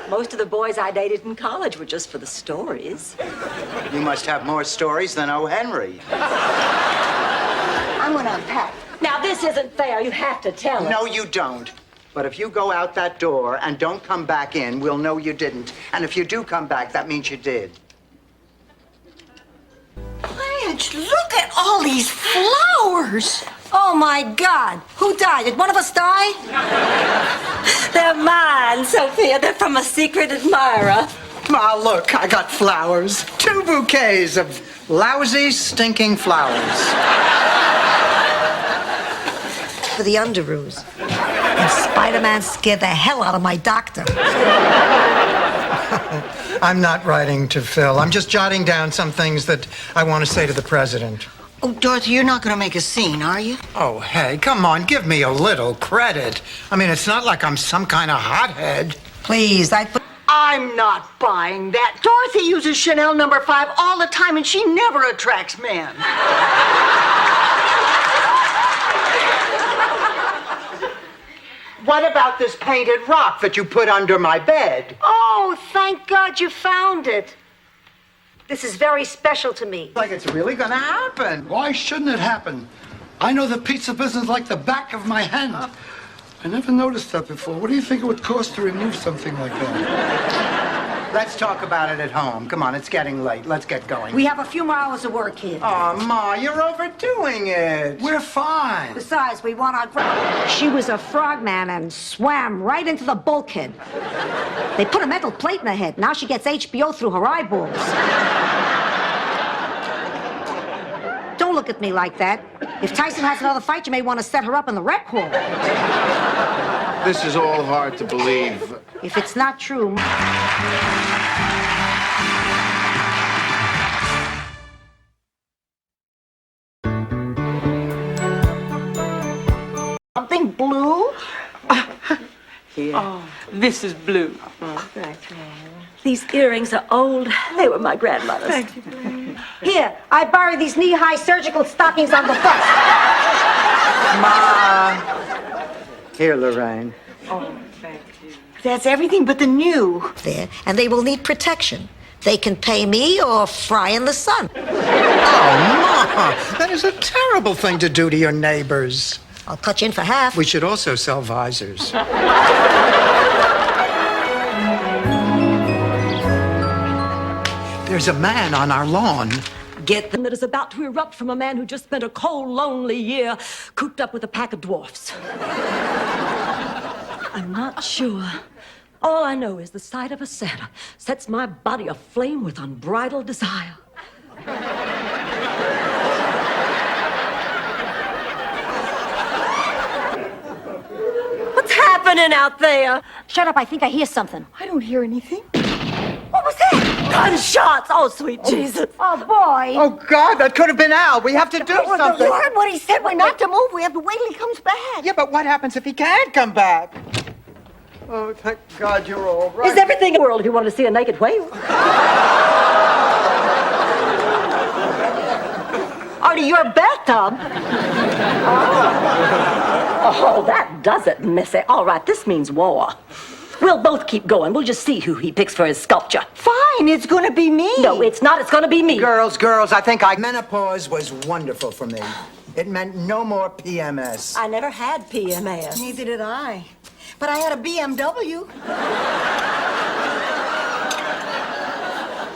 Most of the boys I dated in college were just for the stories. You must have more stories than O. Henry. I'm gonna unpack. Now, this isn't fair. You have to tell us. No, you don't. But if you go out that door and don't come back in, we'll know you didn't. And if you do come back, that means you did. Blanche, look at all these flowers. Oh, my God. Who died? Did one of us die? They're mine, Sophia. They're from a secret admirer. Ah, look, I got flowers. 2 bouquets of lousy, stinking flowers. For the underoos. And Spider-Man scared the hell out of my doctor. I'm not writing to Phil. I'm just jotting down some things that I want to say to the president. Oh, Dorothy, you're not going to make a scene, are you? Oh, hey, come on, give me a little credit. I mean, it's not like I'm some kind of hothead. Please, I'm not buying that. Dorothy uses Chanel No. 5 all the time, and she never attracts men. What about this painted rock that you put under my bed? Oh, thank God you found it. This is very special to me. Like it's really gonna happen. Why shouldn't it happen? I know the pizza business like the back of my hand. I never noticed that before. What do you think it would cost to remove something like that? Let's talk about it at home. Come on, it's getting late. Let's get going. We have a few more hours of work here. Oh, Ma, you're overdoing it. We're fine. Besides, we want our... She was a frogman and swam right into the bulkhead. They put a metal plate in her head. Now she gets HBO through her eyeballs. Don't look at me like that. If Tyson has another fight, you may want to set her up in the rec hall. This is all hard to believe. If it's not true... Something blue? Here. Oh, this is blue. Oh, thank you. These earrings are old. They were my grandmother's. Thank you. Here, I borrowed these knee-high surgical stockings on the bus. Ma. Here, Lorraine. Oh, thank you. That's everything but the new. There, and they will need protection. They can pay me or fry in the sun. Oh, Ma, that is a terrible thing to do to your neighbors. I'll cut you in for half. We should also sell visors. There's a man on our lawn. Get them that is about to erupt from a man who just spent a cold, lonely year cooped up with a pack of dwarfs. I'm not sure. All I know is the sight of a Santa sets my body aflame with unbridled desire. What's happening out there? Shut up, I think I hear something. I don't hear anything. What was that? Gunshots! Oh, sweet Jesus. Oh, boy. Oh, God, that could have been Al. We have to do You something. heard what he said. We're not to move. We have to wait till he comes back. Yeah, but what happens if he can't come back? Oh, thank God you're all right. Is everything in the world if you wanted to see a naked whale? Artie, your bathtub. Oh, that does it, Missy. All right, this means war. We'll both keep going. We'll just see who he picks for his sculpture. Fine, it's gonna be me. No, it's not. It's gonna be me. Girls, I think menopause was wonderful for me. It meant no more PMS. I never had PMS. Neither did I. But I had a BMW.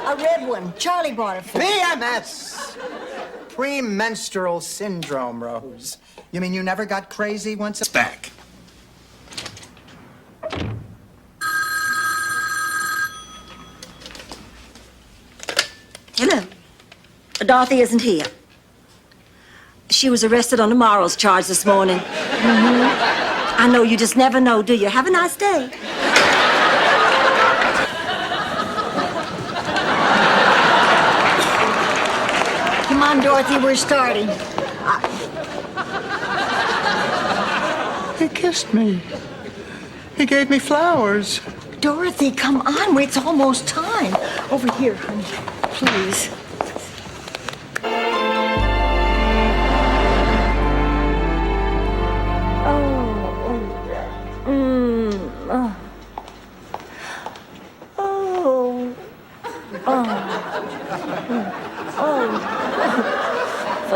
A red one. Charlie bought it for me. PMS! Premenstrual syndrome, Rose. You mean you never got crazy once? Back. Hello. Dorothy isn't here. She was arrested on a morals charge this morning. I know you just never know, do you? Have a nice day. Come on, Dorothy, we're starting. He kissed me. He gave me flowers. Dorothy, come on. It's almost time. Over here, honey. Please.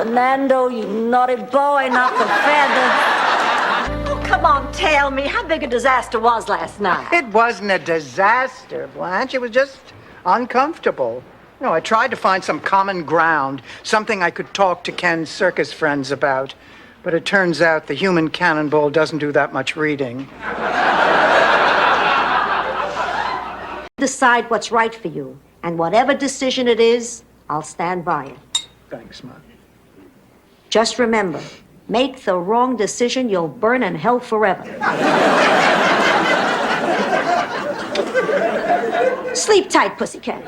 Fernando, you naughty boy, not the feather. Oh, come on, tell me how big a disaster was last night. It wasn't a disaster, Blanche. It was just uncomfortable. You know, I tried to find some common ground, something I could talk to Ken's circus friends about. But it turns out the human cannonball doesn't do that much reading. Decide what's right for you. And whatever decision it is, I'll stand by it. Thanks, Ma. Just remember, make the wrong decision, you'll burn in hell forever. Sleep tight, pussycat.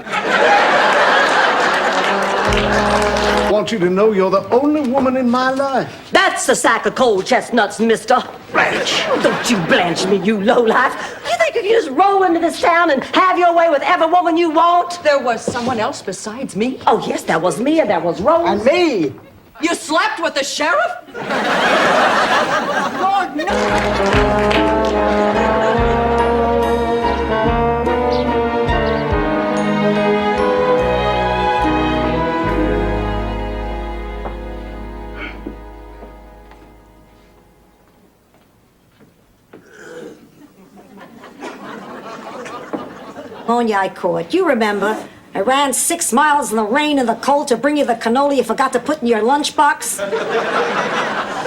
I want you to know you're the only woman in my life. That's a sack of cold chestnuts, mister. Blanche. Don't you blanch me, you lowlife. You think you can just roll into this town and have your way with every woman you want? There was someone else besides me. Oh, yes, that was me and that was Rose. And me! You slept with the sheriff? Lord, no. Pneumonia I caught. You remember. I ran 6 miles in the rain and the cold to bring you the cannoli you forgot to put in your lunchbox.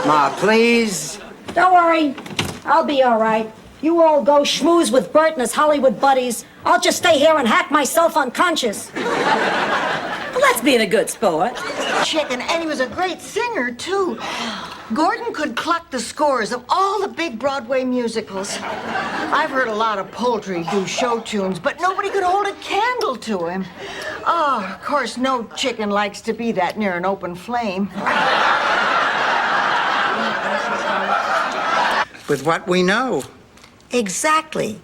Ma, please. Don't worry. I'll be all right. You all go schmooze with Bert and his Hollywood buddies. I'll just stay here and hack myself unconscious. Well, that's being a good sport. Chicken, and he was a great singer, too. Gordon could cluck the scores of all the big Broadway musicals. I've heard a lot of poultry do show tunes, but nobody could hold a candle to him. Oh, of course, no chicken likes to be that near an open flame. With what we know. Exactly.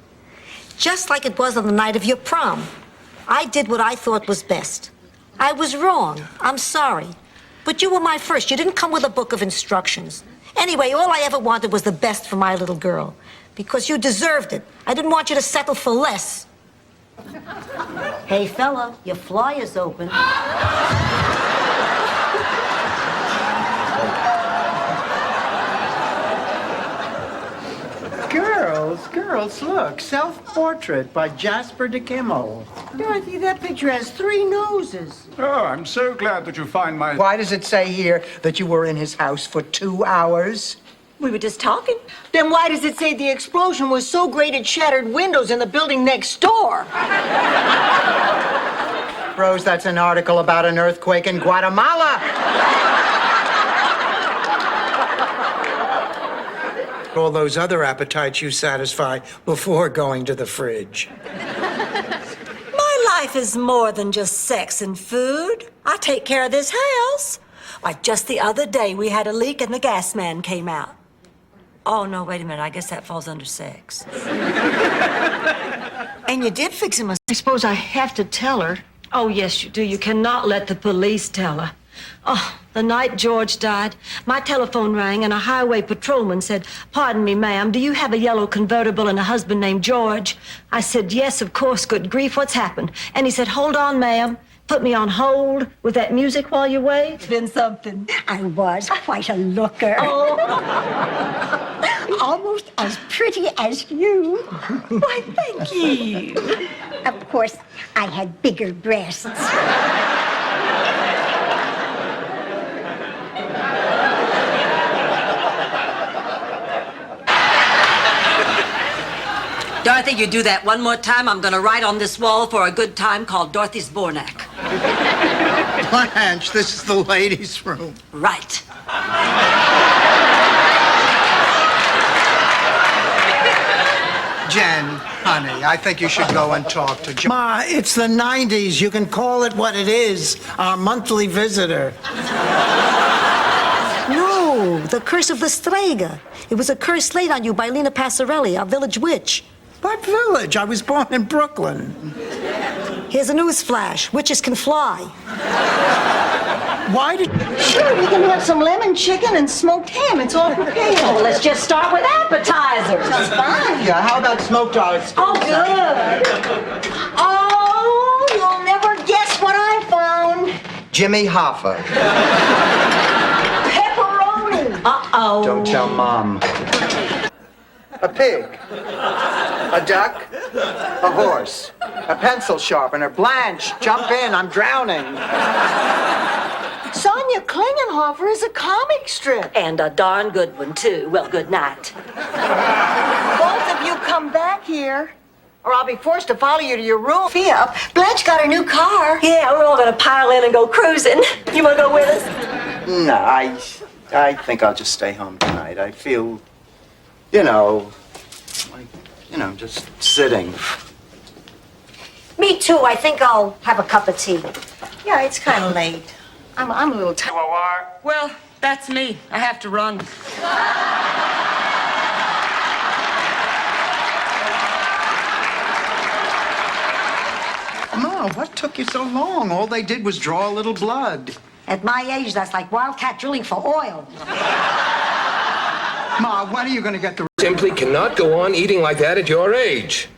Just like it was on the night of your prom. I did what I thought was best. I was wrong. I'm sorry. But you were my first. You didn't come with a book of instructions. Anyway, all I ever wanted was the best for my little girl. Because you deserved it. I didn't want you to settle for less. Hey, fella, your flyer's open. Girls, look. Self-portrait by Jasper de Kimmel. Dorothy, that picture has 3 noses. Oh, I'm so glad that you find my... Why does it say here that you were in his house for 2 hours? We were just talking. Then why does it say the explosion was so great it shattered windows in the building next door? Rose, that's an article about an earthquake in Guatemala. All those other appetites you satisfy before going to the fridge. My life is more than just sex and food. I take care of this house. Why, just the other day we had a leak and the gas man came out. Oh, no, wait a minute. I guess that falls under sex. And you did fix him. I suppose I have to tell her. Oh, yes, you do. You cannot let the police tell her. Oh, the night George died, my telephone rang and a highway patrolman said, "Pardon me, ma'am, do you have a yellow convertible and a husband named George?" I said, "Yes, of course, good grief, what's happened?" And he said, "Hold on, ma'am." Put me on hold with that music while you wait. It's been something. I was quite a looker. Oh. Almost as pretty as you. Why, thank you. Of course, I had bigger breasts. Dorothy, you do that one more time, I'm gonna write on this wall for a good time called Dorothy's Bornak. Blanche, this is the ladies' room. Right. Jen, honey, I think you should go and talk to John. Ma, it's the 90s. You can call it what it is. Our monthly visitor. No, The Curse of the Strega. It was a curse laid on you by Lena Passarelli, our village witch. What village? I was born in Brooklyn. Here's a news flash. Witches can fly. Why did... Sure, we can have some lemon chicken and smoked ham. It's all prepared. Well, let's just start with appetizers. That's fine. Yeah, how about smoked olives? Oh, good. Oh, you'll never guess what I found. Jimmy Hoffa. Oh. Don't tell Mom. A pig. A duck. A horse. A pencil sharpener. Blanche, jump in. I'm drowning. Sonia Klingenhofer is a comic strip. And a darn good one, too. Well, good night. Both of you come back here, or I'll be forced to follow you to your room. Sophia, Blanche got her new car. Yeah, we're all gonna pile in and go cruising. You wanna go with us? No, I think I'll just stay home tonight. I feel, like, just sitting. Me too. I think I'll have a cup of tea. Yeah, it's kind of late. I'm a little tired. Well, that's me. I have to run. Ma, what took you so long? All they did was draw a little blood. At my age, that's like wildcat drilling for oil. Ma, when are you going to get the... Simply cannot go on eating like that at your age.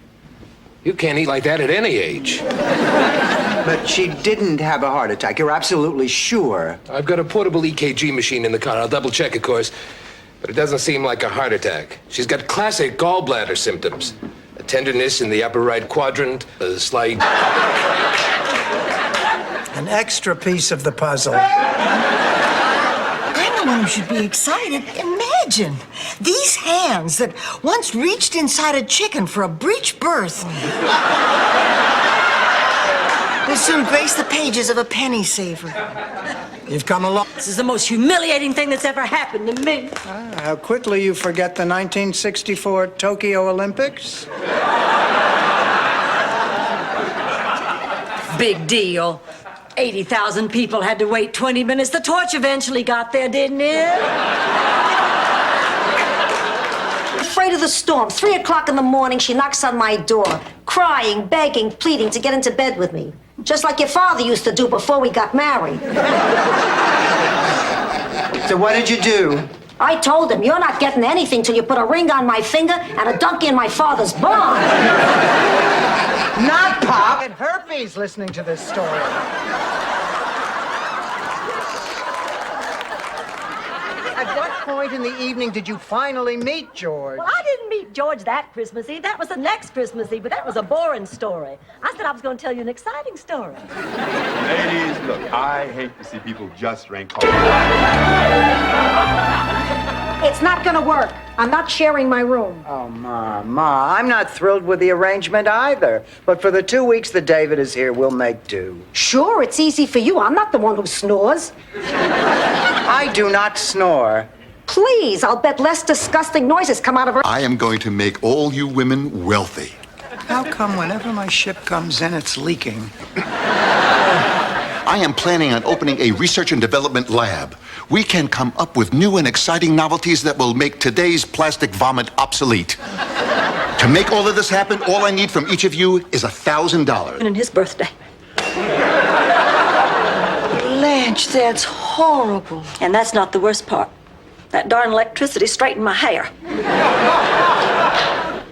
You can't eat like that at any age. But she didn't have a heart attack. You're absolutely sure. I've got a portable EKG machine in the car. I'll double check, of course. But it doesn't seem like a heart attack. She's got classic gallbladder symptoms. A tenderness in the upper right quadrant, a slight... An extra piece of the puzzle. I'm the one who should be excited. Imagine these hands that once reached inside a chicken for a breech birth. Will soon grace the pages of a penny saver. You've come along. This is the most humiliating thing that's ever happened to me. How quickly you forget the 1964 Tokyo Olympics. Big deal. 80,000 people had to wait 20 minutes. The torch eventually got there, didn't it? Afraid of the storm. 3 o'clock in the morning, she knocks on my door, crying, begging, pleading to get into bed with me. Just like your father used to do before we got married. So what did you do? I told him, you're not getting anything till you put a ring on my finger and a donkey in my father's barn. Not Pop! Get herpes listening to this story. At what point in the evening did you finally meet George? Well, I didn't meet George that Christmas Eve. That was the next Christmas Eve, but that was a boring story. I said I was going to tell you an exciting story. Ladies, look, I hate to see people just rank hard. It's not gonna work. I'm not sharing my room. Oh, Ma, I'm not thrilled with the arrangement either. But for the 2 weeks that David is here, we'll make do. Sure, it's easy for you. I'm not the one who snores. I do not snore. Please, I'll bet less disgusting noises come out of her. I am going to make all you women wealthy. How come whenever my ship comes in, it's leaking? I am planning on opening a research and development lab. We can come up with new and exciting novelties that will make today's plastic vomit obsolete. To make all of this happen, all I need from each of you is $1,000. And his birthday. Blanche, that's horrible. And that's not the worst part. That darn electricity straightened my hair.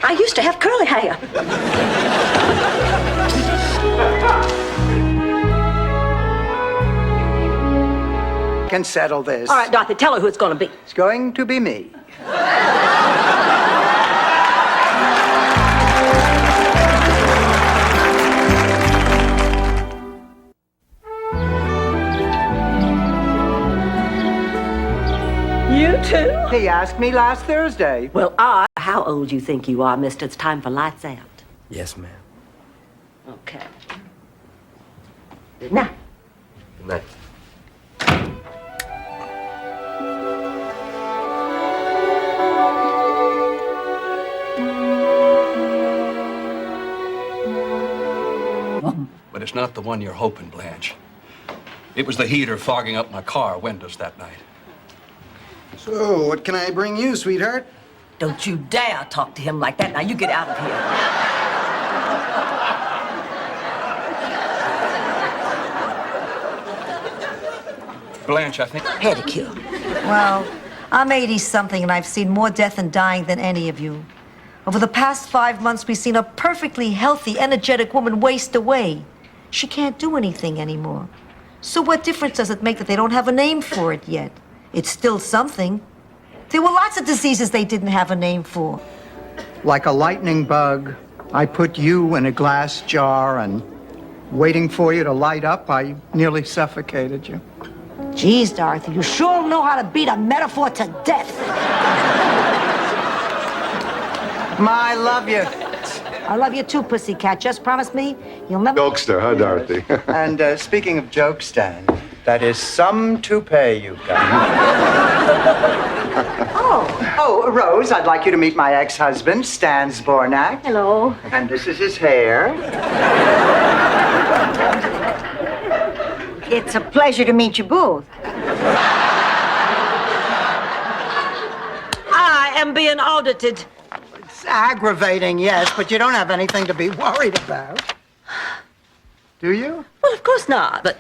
I used to have curly hair. Can settle this. All right, Dorothy, tell her who it's going to be. It's going to be me. You too? He asked me last Thursday. Well, how old you think you are, mister? It's time for lights out. Yes, ma'am. Okay. Good night. Good night. But it's not the one you're hoping, Blanche. It was the heater fogging up my car windows that night. So, what can I bring you, sweetheart? Don't you dare talk to him like that. Now, you get out of here. Blanche, I think... Pedicure. Well, I'm 80-something, and I've seen more death and dying than any of you. Over the past 5 months, we've seen a perfectly healthy, energetic woman waste away. She can't do anything anymore. So what difference does it make that they don't have a name for it yet? It's still something. There were lots of diseases they didn't have a name for. Like a lightning bug, I put you in a glass jar and waiting for you to light up, I nearly suffocated you. Geez, Dorothy, you sure know how to beat a metaphor to death. Ma, I love you. I love you too, pussycat. Just promise me you'll never... Jokester, huh, Dorothy? And speaking of joke, Stan, that is some toupee you've got. Oh, Rose, I'd like you to meet my ex-husband, Stan Zbornak. Hello. And this is his hair. It's a pleasure to meet you both. I am being audited. It's aggravating, yes, but you don't have anything to be worried about. Do you? Well, of course not, but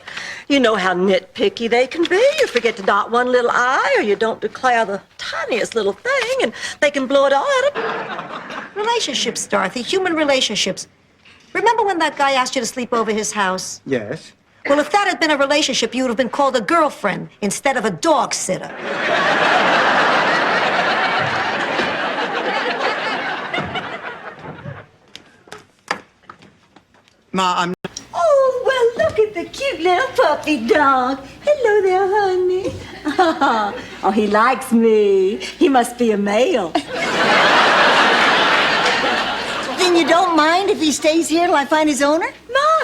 you know how nitpicky they can be. You forget to dot one little I, or you don't declare the tiniest little thing, and they can blow it all out of... Relationships, Dorothy, human relationships. Remember when that guy asked you to sleep over his house? Yes. Well, if that had been a relationship, you would have been called a girlfriend instead of a dog sitter. Ma, I'm... Oh, well, look at the cute little puppy dog. Hello there, honey. Oh, he likes me. He must be a male. Then you don't mind if he stays here till I find his owner?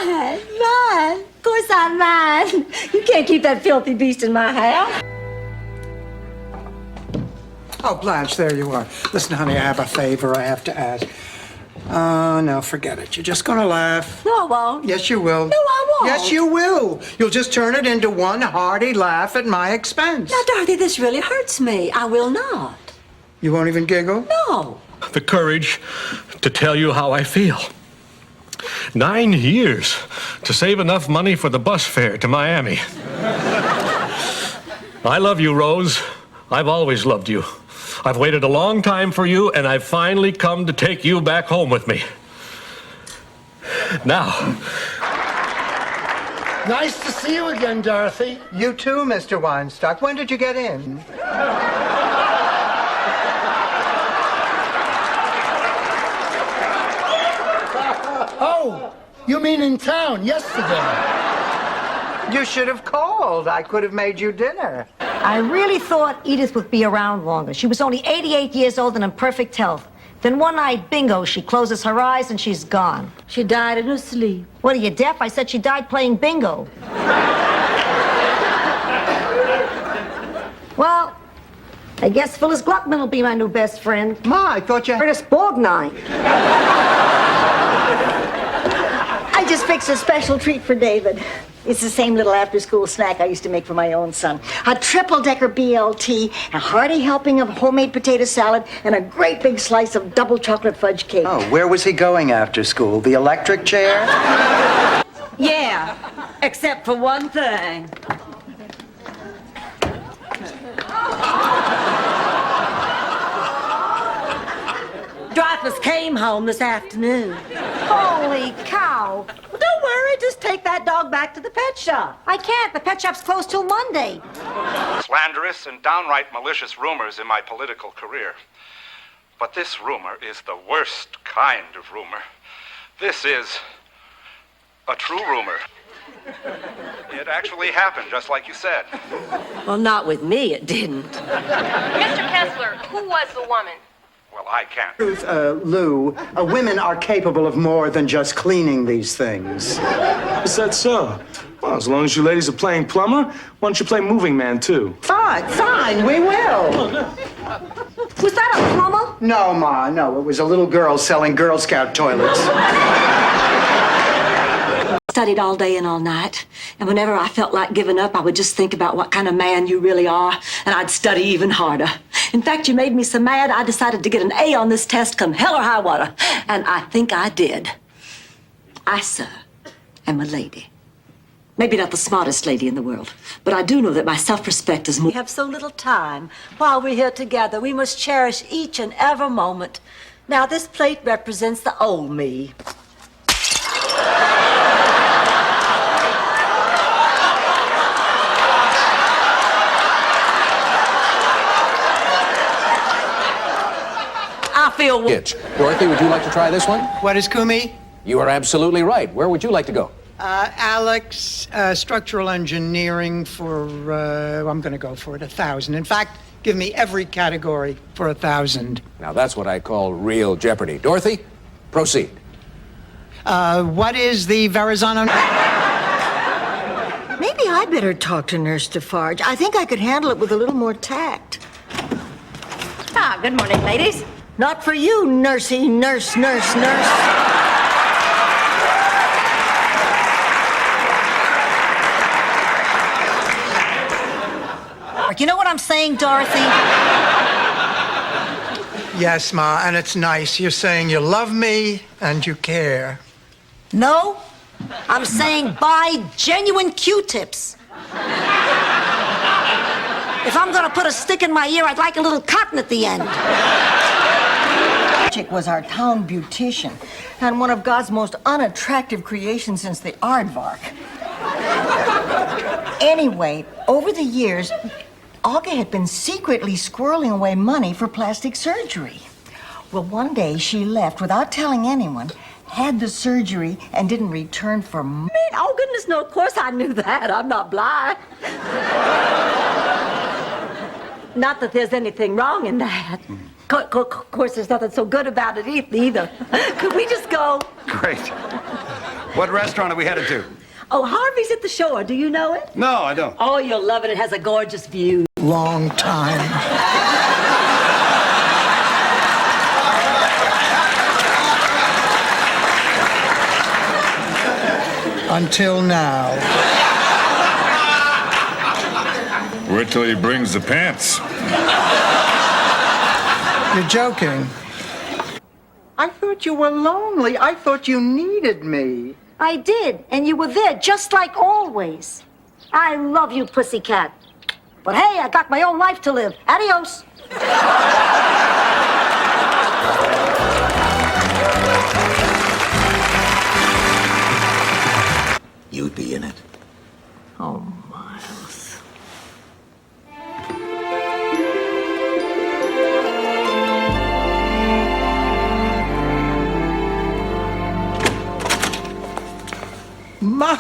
Mind. Of course I mind. You can't keep that filthy beast in my house. Oh, Blanche, there you are. Listen, honey, I have a favor I have to ask. Oh, no, forget it. You're just gonna laugh. No, I won't. Yes, you will. No, I won't. Yes, you will. You'll just turn it into one hearty laugh at my expense. Now, Dorothy, this really hurts me. I will not. You won't even giggle? No. The courage to tell you how I feel. 9 years to save enough money for the bus fare to Miami. I love you, Rose. I've always loved you. I've waited a long time for you, and I've finally come to take you back home with me. Now. Nice to see you again, Dorothy. You too, Mr. Weinstock. When did you get in? Oh, you mean in town yesterday? You should have called. I could have made you dinner. I really thought Edith would be around longer. She was only 88 years old and in perfect health. Then one night, bingo, she closes her eyes and she's gone. She died in her sleep. What, are you deaf? I said she died playing bingo. Well, I guess Phyllis Gluckman will be my new best friend. Ma, I thought you... Ernest Borgnine. I just fixed a special treat for David. It's the same little after-school snack I used to make for my own son. A triple-decker BLT, a hearty helping of homemade potato salad, and a great big slice of double chocolate fudge cake. Oh, where was he going after school? The electric chair? Yeah, except for one thing. Dreyfus came home this afternoon. Holy cow! Well, don't worry, just take that dog back to the pet shop. I can't. The pet shop's closed till Monday. Slanderous and downright malicious rumors in my political career. But this rumor is the worst kind of rumor. This is a true rumor. It actually happened, just like you said. Well, not with me, it didn't. Mr. Kessler, who was the woman? Well, I can't. Truth, Lou, women are capable of more than just cleaning these things. Is that so? Well, as long as you ladies are playing plumber, why don't you play moving man, too? Fine, we will. Was that a plumber? No, Ma, no. It was a little girl selling Girl Scout toilets. Studied all day and all night, and whenever I felt like giving up, I would just think about what kind of man you really are, and I'd study even harder. In fact, you made me so mad, I decided to get an A on this test come hell or high water, and I think I did. I, sir, am a lady. Maybe not the smartest lady in the world, but I do know that my self-respect is more... We have so little time. While we're here together, we must cherish each and every moment. Now, this plate represents the old me. real one. Dorothy, would you like to try this one? What is Kumi? You are absolutely right. Where would you like to go? Alex, structural engineering for, I'm going to go for it, 1,000. In fact, give me every category for 1,000. Now, that's what I call real jeopardy. Dorothy, proceed. What is the Verrazano? Maybe I better talk to Nurse Defarge. I think I could handle it with a little more tact. Ah, good morning, ladies. Not for you, nursey, nurse. You know what I'm saying, Dorothy? Yes, Ma, and it's nice. You're saying you love me and you care. No, I'm saying buy genuine Q-tips. If I'm gonna put a stick in my ear, I'd like a little cotton at the end. Chick was our town beautician and one of God's most unattractive creations since the aardvark. Anyway, over the years, Olga had been secretly squirreling away money for plastic surgery. Well, one day she left without telling anyone, had the surgery, and didn't return for money. Oh, goodness, no, of course I knew that. I'm not blind. Not that there's anything wrong in that. Of course, there's nothing so good about it either. Could we just go? Great. What restaurant are we headed to? Oh, Harvey's at the shore. Do you know it? No, I don't. Oh, you'll love it. It has a gorgeous view. Long time. Until now. Wait till he brings the pants. You're joking. I thought you were lonely. I thought you needed me. I did, and you were there just like always. I love you, pussycat. But hey, I got my own life to live. Adios. You'd be in it. Oh, Miles. Ma,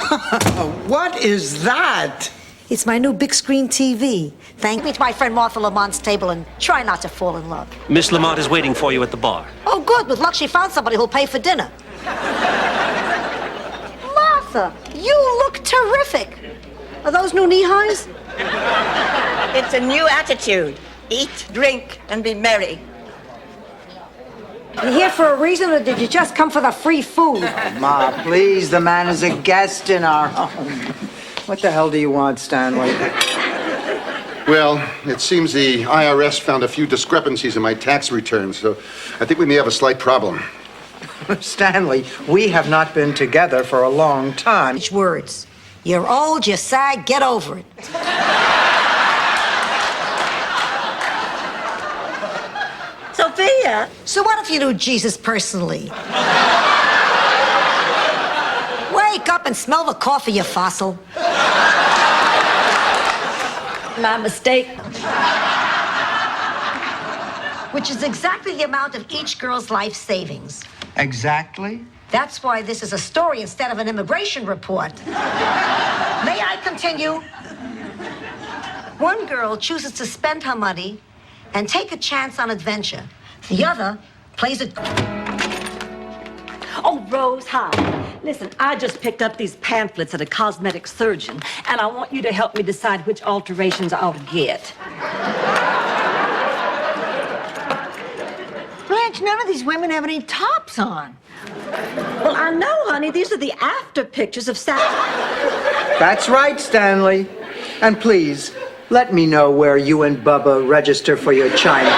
what is that? It's my new big screen TV. Thank me to my friend Martha Lamont's table and try not to fall in love. Miss Lamont is waiting for you at the bar. Oh, good. With luck, she found somebody who'll pay for dinner. Martha, you look terrific. Are those new knee-highs? It's a new attitude. Eat, drink, and be merry. You here for a reason, or did you just come for the free food? Ma, please, the man is a guest in our home. What the hell do you want, Stanley? Well, it seems the IRS found a few discrepancies in my tax returns, so I think we may have a slight problem. Stanley, we have not been together for a long time. Which words? You're old, you're sad, get over it. Sophia! So what if you knew Jesus personally? Wake up and smell the coffee, you fossil. My mistake. Which is exactly the amount of each girl's life savings. Exactly? That's why this is a story instead of an immigration report. May I continue? One girl chooses to spend her money and take a chance on adventure. The other plays it. Oh, Rose, hi. Listen, I just picked up these pamphlets at a cosmetic surgeon, and I want you to help me decide which alterations I ought to get. Blanche, none of these women have any tops on. Well, I know, honey. These are the after pictures of Sally. That's right, Stanley. And please, let me know where you and Bubba register for your China.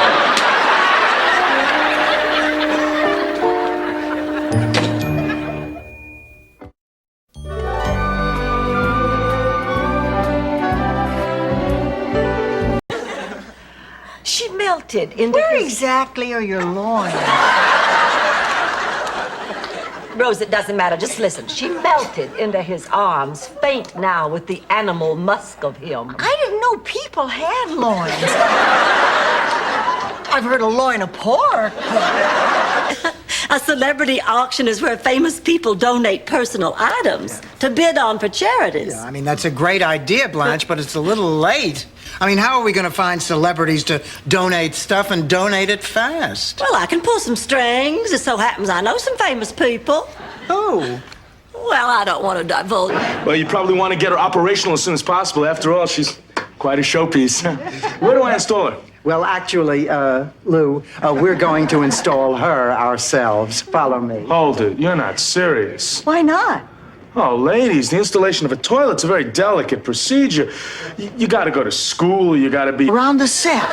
She melted into Where his... exactly are your loins? Rose, it doesn't matter. Just listen. She melted into his arms, faint now with the animal musk of him. I didn't know people had loins. I've heard of loin of pork. A celebrity auction is where famous people donate personal items to bid on for charities. Yeah, I mean, that's a great idea, Blanche, but it's a little late. I mean, how are we going to find celebrities to donate stuff and donate it fast? Well, I can pull some strings. It so happens I know some famous people. Who? Well, I don't want to divulge. Well, you probably want to get her operational as soon as possible. After all, she's quite a showpiece. Where do I install her? Well, actually, Lou, we're going to install her ourselves. Follow me. Hold it. You're not serious. Why not? Oh, ladies, the installation of a toilet's a very delicate procedure. You gotta go to school, you gotta be around the set.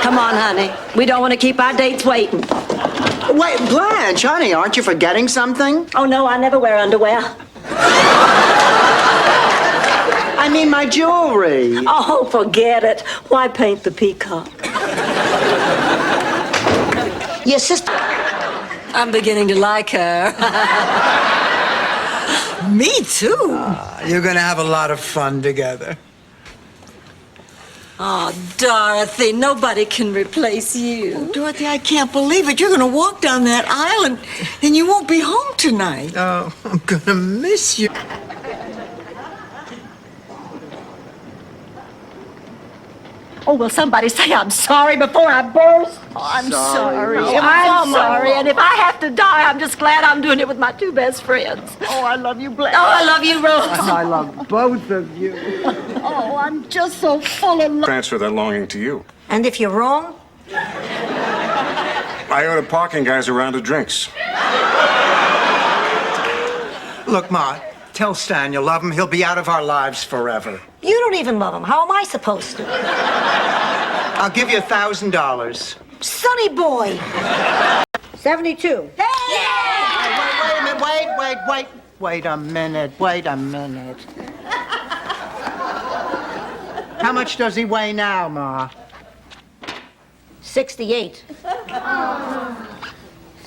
Come on, honey. We don't want to keep our dates waiting. Wait, Blanche, honey, aren't you forgetting something? Oh, no, I never wear underwear. I mean, my jewelry. Oh, forget it. Why paint the peacock? Your sister. I'm beginning to like her. Me too. You're going to have a lot of fun together. Oh, Dorothy, nobody can replace you. Oh, Dorothy, I can't believe it. You're going to walk down that aisle and you won't be home tonight. Oh, I'm going to miss you. Oh, will somebody say I'm sorry before I burst? Oh, I'm sorry. I'm sorry. And if I have to die, I'm just glad I'm doing it with my two best friends. Oh, I love you, Blanche. Oh, I love you, Rose. I love both of you. Oh, I'm just so full of love. Transfer that longing to you. And if you're wrong? I owe the parking guys a round of drinks. Look, Ma, tell Stan you love him. He'll be out of our lives forever. You don't even love him. How am I supposed to? I'll give you $1,000. Sonny boy. 72. Hey! Wait a minute. How much does he weigh now, Ma? 68.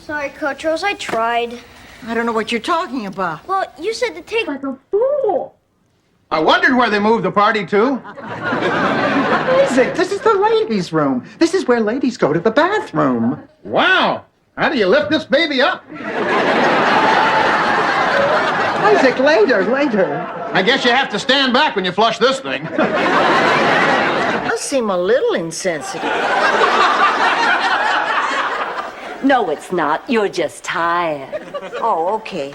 Sorry, Coach Rose, I tried. I don't know what you're talking about. Well, you said to take like a fool. I wondered where they moved the party to. What is it? This is the ladies' room. This is where ladies go to the bathroom. Wow! How do you lift this baby up? Isaac, later. I guess you have to stand back when you flush this thing. Does seem a little insensitive. No, it's not. You're just tired. Oh, okay.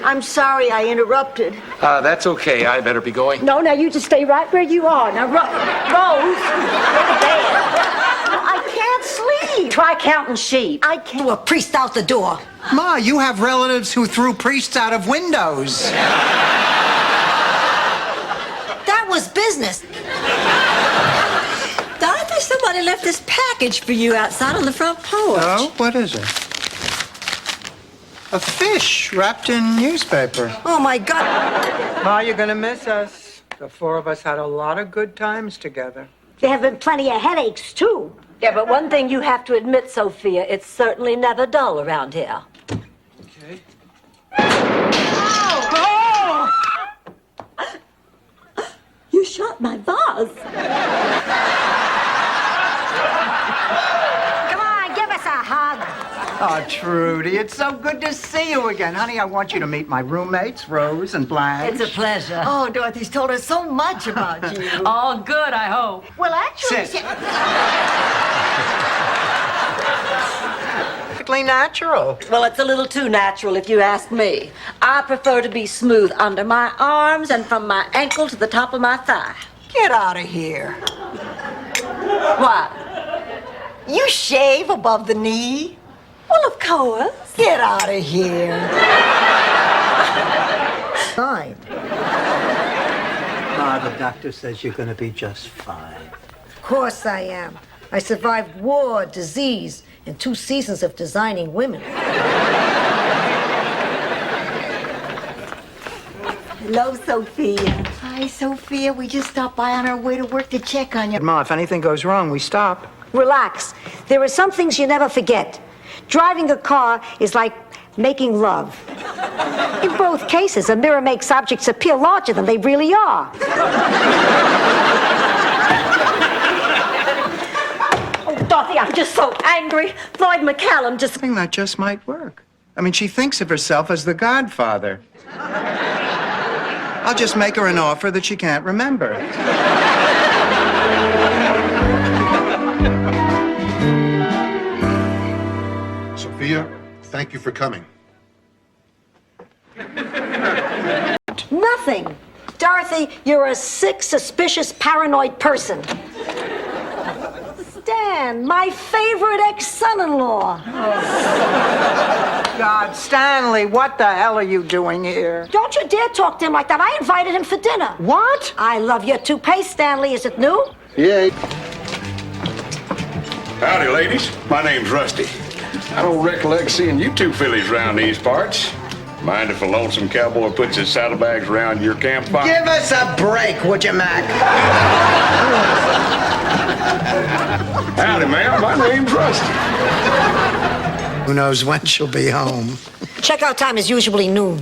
I'm sorry I interrupted. That's okay. I better be going. No, now you just stay right where you are. Now, Rose, go to bed. I can't sleep. Try counting sheep. I threw a priest out the door. Ma, you have relatives who threw priests out of windows. That was business. Dorothy, somebody left this package for you outside on the front porch. Oh, what is it? A fish wrapped in newspaper. Oh, my God. Ma, you're gonna miss us. The four of us had a lot of good times together. There have been plenty of headaches, too. Yeah, but one thing you have to admit, Sophia, it's certainly never dull around here. Okay. Oh! You shot my vase. Come on, give us a hug. Oh, Trudy, it's so good to see you again. Honey, I want you to meet my roommates, Rose and Blanche. It's a pleasure. Oh, Dorothy's told us so much about you. All good, I hope. Well, actually... Sit. Perfectly natural. Well, it's a little too natural if you ask me. I prefer to be smooth under my arms and from my ankle to the top of my thigh. Get out of here. What? You shave above the knee? Well, of course. Get out of here. Fine. Ma, the doctor says you're gonna be just fine. Of course I am. I survived war, disease, and 2 seasons of designing women. Hello, Sophia. Hi, Sophia. We just stopped by on our way to work to check on you. Ma, if anything goes wrong, we stop. Relax. There are some things you never forget. Driving a car is like making love. In both cases, a mirror makes objects appear larger than they really are. Oh, Dorothy, I'm just so angry. Floyd McCallum just... I think that just might work. I mean, she thinks of herself as the godfather. I'll just make her an offer that she can't remember. Sophia, thank you for coming. Nothing. Dorothy, you're a sick, suspicious, paranoid person. Stan, my favorite ex-son-in-law. God, Stanley, what the hell are you doing here? Don't you dare talk to him like that. I invited him for dinner. What? I love your toupee, Stanley. Is it new? Yeah. Howdy, ladies. My name's Rusty. I don't recollect seeing you two fillies around these parts. Mind if a lonesome cowboy puts his saddlebags around your campfire? Give us a break, would you, Mac? Howdy, ma'am. My name's Rusty. Who knows when she'll be home? Checkout time is usually noon.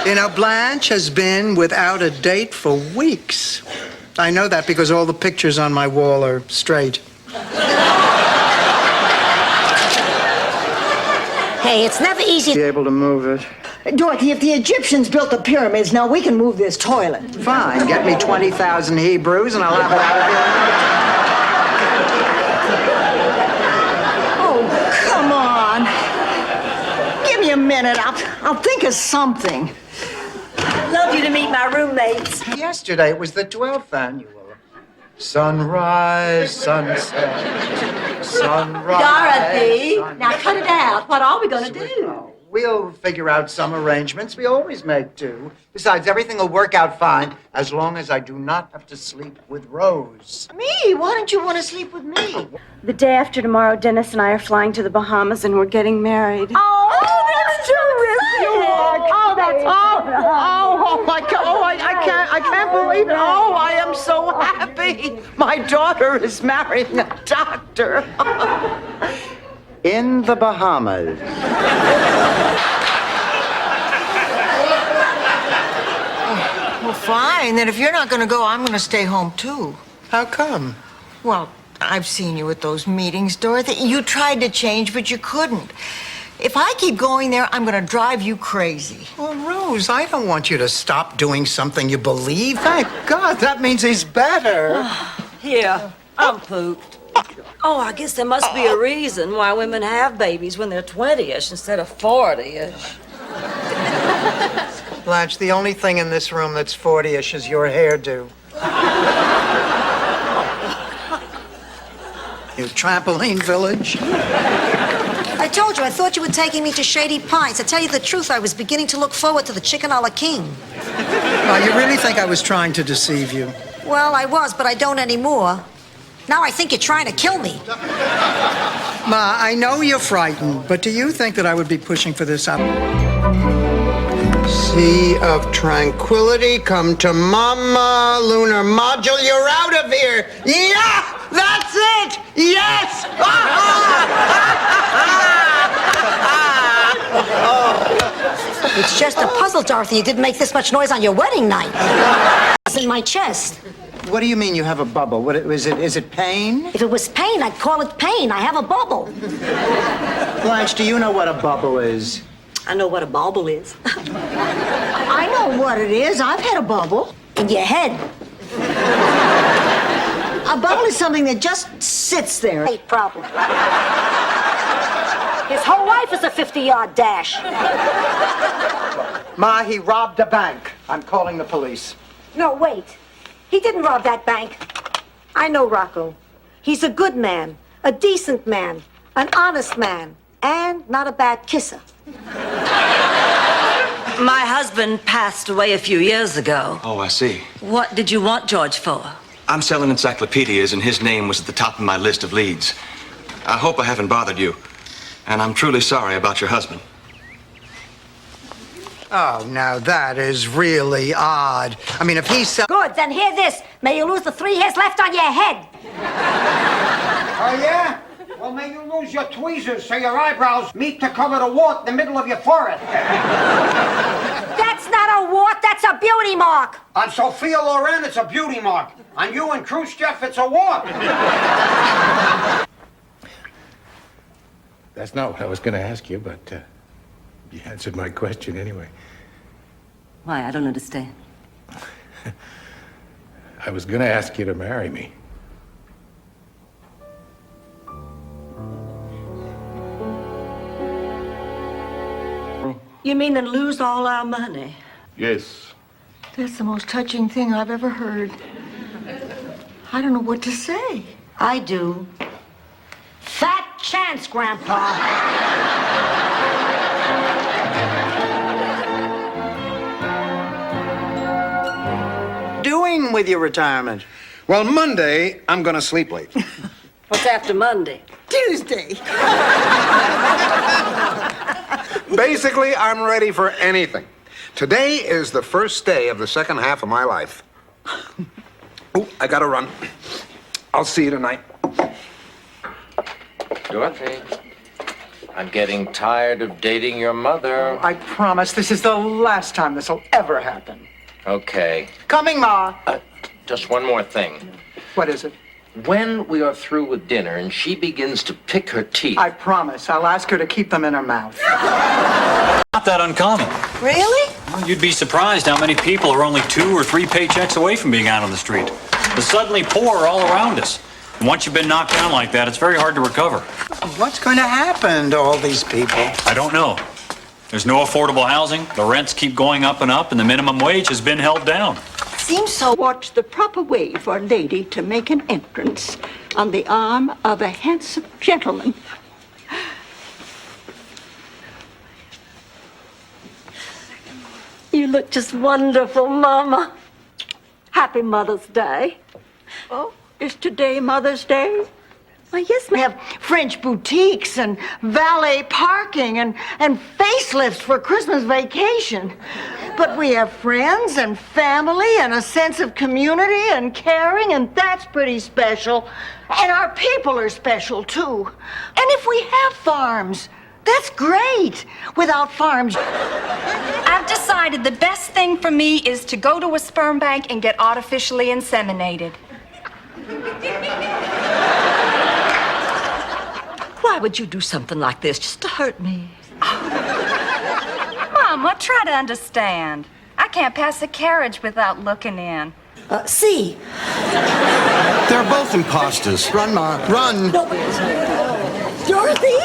You know, Blanche has been without a date for weeks. I know that because all the pictures on my wall are straight. Hey, it's never easy Be able to move it. Dorothy, if the Egyptians built the pyramids, now we can move this toilet. Fine, get me 20,000 Hebrews and I'll have it out of here. Oh, come on. Give me a minute. I'll think of something. Love you to meet my roommates. Yesterday it was the 12th annual. Sunrise, sunset, sunrise. Dorothy, sun- now cut it out. What are we going to do? We'll figure out some arrangements. We always make do. Besides, everything will work out fine as long as I do not have to sleep with Rose. Me? Why don't you want to sleep with me? The day after tomorrow, Dennis and I are flying to the Bahamas and we're getting married. Oh, that's terrific! Oh, that's oh my God! Oh, I can't believe it! Oh, I am so happy. My daughter is marrying a doctor. In the Bahamas. Well, fine. Then if you're not going to go, I'm going to stay home too. How come? Well, I've seen you at those meetings, Dorothy. You tried to change, but you couldn't. If I keep going there, I'm going to drive you crazy. Well, Rose, I don't want you to stop doing something you believe. Thank God, that means he's better. Here, I'm pooped. Oh, I guess there must be a reason why women have babies when they're 20-ish instead of 40-ish. Blanche, the only thing in this room that's 40-ish is your hairdo. You trampoline village. I told you, I thought you were taking me to Shady Pines. To tell you the truth, I was beginning to look forward to the Chicken a la King. You really think I was trying to deceive you? Well, I was, but I don't anymore. Now I think you're trying to kill me. Ma, I know you're frightened, but do you think that I would be pushing for this up? Sea of tranquility, come to mama, lunar module, you're out of here! Yeah! That's it! Yes! It's just a puzzle, Dorothy. You didn't make this much noise on your wedding night. It's in my chest. What do you mean you have a bubble? What is it? Is it pain? If it was pain, I'd call it pain. I have a bubble. Blanche, do you know what a bubble is? I know what a bauble is. I know what it is. I've had a bubble. In your head. A bubble is something that just sits there. Hey, problem. His whole life is a 50-yard dash. Ma, he robbed a bank. I'm calling the police. No, wait. He didn't rob that bank. I know Rocco. He's a good man, a decent man, an honest man, and not a bad kisser. My husband passed away a few years ago. Oh, I see. What did you want George for? I'm selling encyclopedias, and his name was at the top of my list of leads. I hope I haven't bothered you, and I'm truly sorry about your husband. Oh, now that is really odd. I mean, if he's Good, then hear this. May you lose the 3 hairs left on your head. Oh, yeah? Well, may you lose your tweezers so your eyebrows meet to cover the wart in the middle of your forehead. That's not a wart, that's That's a beauty mark. On Sophia Loren, it's a beauty mark. On you and Khrushchev, it's a war. That's not what I was going to ask you, but you answered my question anyway. Why? I don't understand. I was going to ask you to marry me. You mean and lose all our money? Yes. That's the most touching thing I've ever heard. I don't know what to say. I do. Fat chance, Grandpa. Doing with your retirement? Well, Monday, I'm gonna sleep late. What's after Monday? Tuesday. Basically, I'm ready for anything. Today is the first day of the second half of my life. Oh, I gotta run. I'll see you tonight. Dorothy, I'm getting tired of dating your mother. I promise this is the last time this will ever happen. Okay. Coming, Ma. Just one more thing. What is it? When we are through with dinner and she begins to pick her teeth. I promise. I'll ask her to keep them in her mouth. Not that uncommon. Really? Well, you'd be surprised how many people are only 2 or 3 paychecks away from being out on the street. The suddenly poor are all around us. And once you've been knocked down like that, it's very hard to recover. What's going to happen to all these people? I don't know. There's no affordable housing, the rents keep going up, and the minimum wage has been held down. Seems so. What's the proper way for a lady to make an entrance on the arm of a handsome gentleman? You look just wonderful, Mama. Happy Mother's Day. Oh, is today Mother's Day? Why, yes, we have French boutiques and valet parking and facelifts for Christmas vacation. But we have friends and family and a sense of community and caring, and that's pretty special. And our people are special, too. And if we have farms, that's great. Without farms... I've decided the best thing for me is to go to a sperm bank and get artificially inseminated. Why would you do something like this just to hurt me? Mama, try to understand. I can't pass a carriage without looking in. See. They're both imposters. Run, Ma. Run. Dorothy?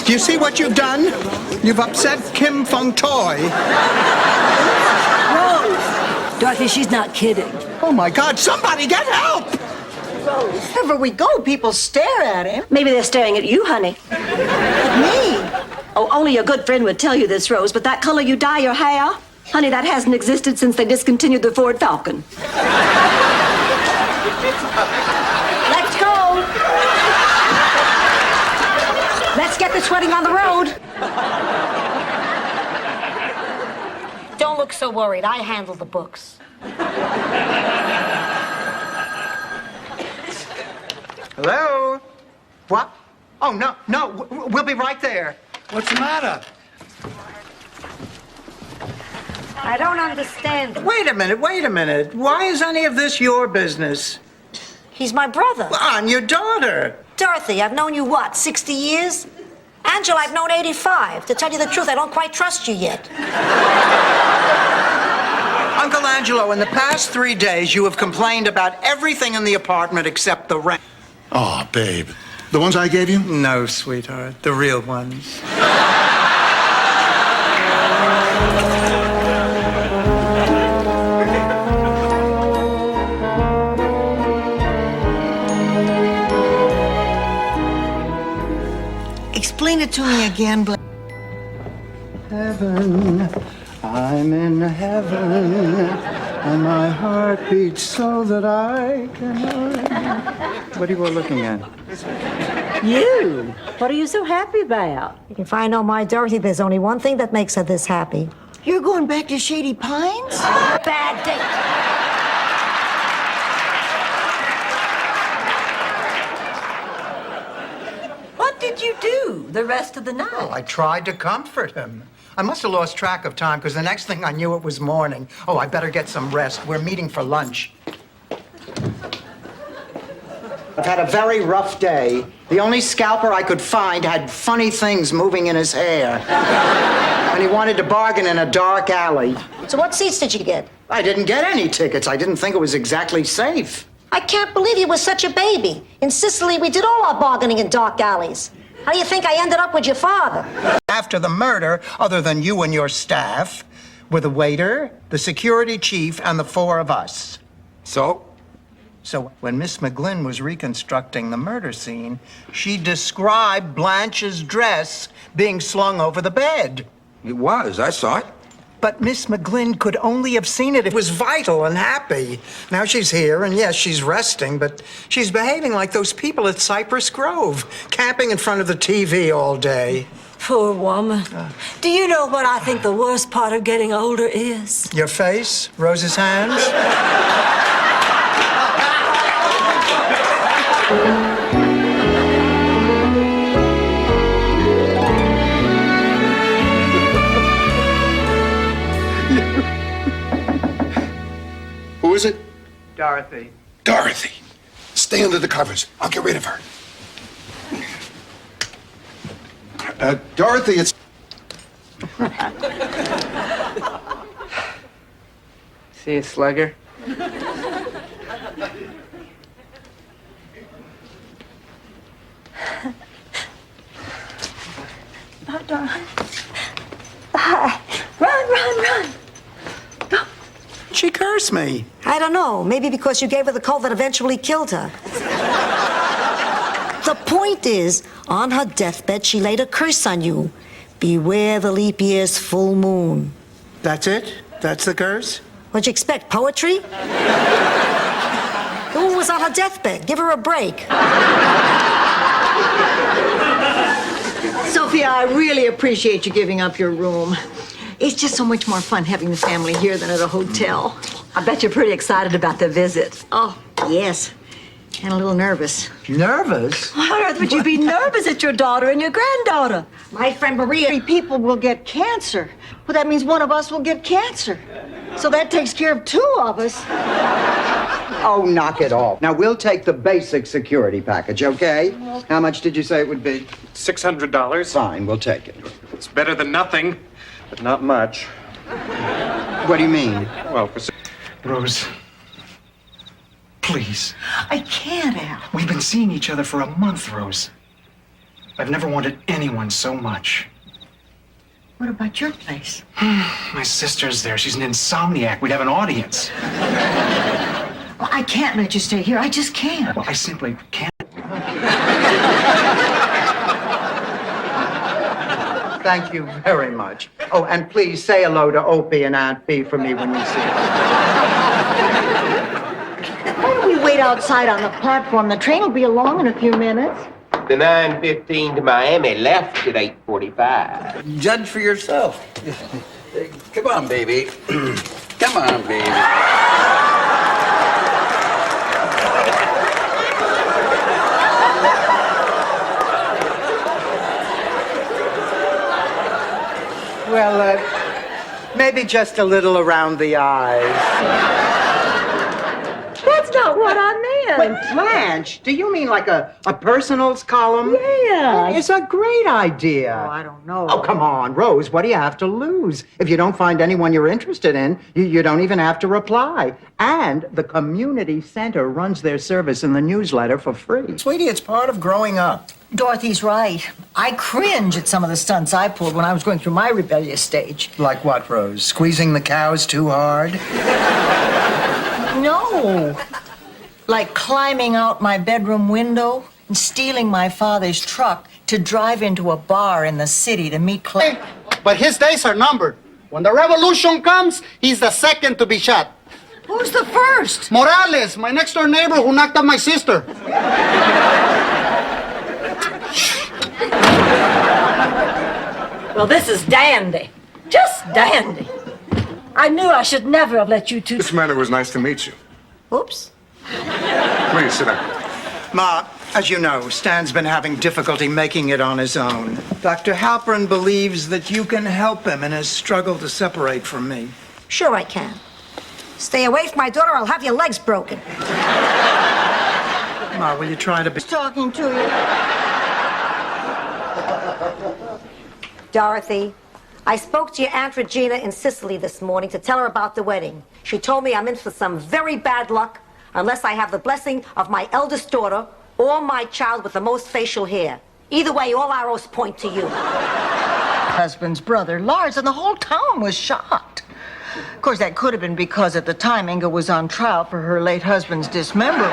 Do you see what you've done? You've upset Kim Fong Toy. Rose! Dorothy, she's not kidding. Oh, my God. Somebody get help! Wherever we go, people stare at him. Maybe they're staring at you, honey. Me? Oh, only a good friend would tell you this, Rose, but that color you dye your hair, honey, that hasn't existed since they discontinued the Ford Falcon. Let's go. Let's get this wedding on the road. Don't look so worried. I handle the books. Hello? What? Oh, no, we'll be right there. What's the matter? I don't understand. Wait a minute. Why is any of this your business? He's my brother. Well, I'm your daughter. Dorothy, I've known you, 60 years? Angela, I've known 85. To tell you the truth, I don't quite trust you yet. Uncle Angelo, in the past 3 days, you have complained about everything in the apartment except the rent. Oh, babe. The ones I gave you? No, sweetheart. The real ones. Explain it to me again, Blaine. Heaven, I'm in heaven, and my heart beats so that I can... What are you all looking at? You? What are you so happy about? If I know my Dorothy, there's only one thing that makes her this happy. You're going back to Shady Pines? Bad date. What did you do the rest of the night? Well, I tried to comfort him. I must have lost track of time because the next thing I knew it was morning. Oh, I better get some rest. We're meeting for lunch. I've had a very rough day. The only scalper I could find had funny things moving in his hair. And he wanted to bargain in a dark alley. So what seats did you get? I didn't get any tickets. I didn't think it was exactly safe. I can't believe you were such a baby. In Sicily, we did all our bargaining in dark alleys. How do you think I ended up with your father? After the murder, other than you and your staff, were the waiter, the security chief, and the four of us. So when Miss McGlynn was reconstructing the murder scene, she described Blanche's dress being slung over the bed. it was. I saw it. But Miss McGlynn could only have seen it. It was vital and happy. Now she's here, and yes, she's resting, but she's behaving like those people at Cypress Grove, camping in front of the TV all day. Poor woman. Do you know what I think the worst part of getting older is? Your face? Rose's hands? Who is it? Dorothy. Dorothy. Stay under the covers. I'll get rid of her. Dorothy, it's... See a slugger? Oh, darling. Hi. Run. She cursed me. I don't know. Maybe because you gave her the cold that eventually killed her. The point is, on her deathbed, she laid a curse on you. Beware the leap year's full moon. That's it? That's the curse? What'd you expect, poetry? The woman was on her deathbed. Give her a break. Sophia, I really appreciate you giving up your room. It's just so much more fun having the family here than at a hotel. I bet you're pretty excited about the visit. Oh, yes. And a little nervous. Nervous? Why on earth would you be nervous at your daughter and your granddaughter? My friend Maria, 3 people will get cancer. Well, that means one of us will get cancer. So that takes care of 2 of us. Oh, knock it off. Now, we'll take the basic security package, okay? How much did you say it would be? $600. Fine, we'll take it. It's better than nothing, but not much. What do you mean? Well, Rose, please. I can't, Al. We've been seeing each other for a month, Rose. I've never wanted anyone so much. What about your place? My sister's there. She's an insomniac. We'd have an audience. Well, I can't let you stay here. I just can't. Well, I simply can't. Thank you very much. Oh, and please say hello to Opie and Aunt Bee for me when you see them. Why don't we wait outside on the platform? The train will be along in a few minutes. The 9:15 to Miami left at 8:45. Judge for yourself. Come on, baby. Come on, baby. Well, maybe just a little around the eyes. That's not what I meant. Wait, Blanche, do you mean like a personals column? Yeah. It's a great idea. Oh, I don't know. Oh, come on, Rose, what do you have to lose? If you don't find anyone you're interested in, you don't even have to reply. And the community center runs their service in the newsletter for free. Sweetie, it's part of growing up. Dorothy's right. I cringe at some of the stunts I pulled when I was going through my rebellious stage. Like what, Rose? Squeezing the cows too hard? No. Like climbing out my bedroom window and stealing my father's truck to drive into a bar in the city to meet Clay. But his days are numbered. When the revolution comes, he's the second to be shot. Who's the first? Morales, my next door neighbor who knocked up my sister. Well, this is dandy. Just dandy. I knew I should never have let you two... Miss Manor, it was nice to meet you. Oops. Please sit down. Ma, As you know, Stan's been having difficulty making it on his own. Dr. Halpern believes that you can help him in his struggle to separate from me. Sure I can. Stay away from my daughter, I'll have your legs broken. Ma, will you try to be... Talking to you. Dorothy, I spoke to your Aunt Regina in Sicily this morning to tell her about the wedding. She told me I'm in for some very bad luck unless I have the blessing of my eldest daughter or my child with the most facial hair. Either way, all arrows point to you. Husband's brother, Lars, and the whole town was shocked. Of course, that could have been because at the time Inga was on trial for her late husband's dismemberment.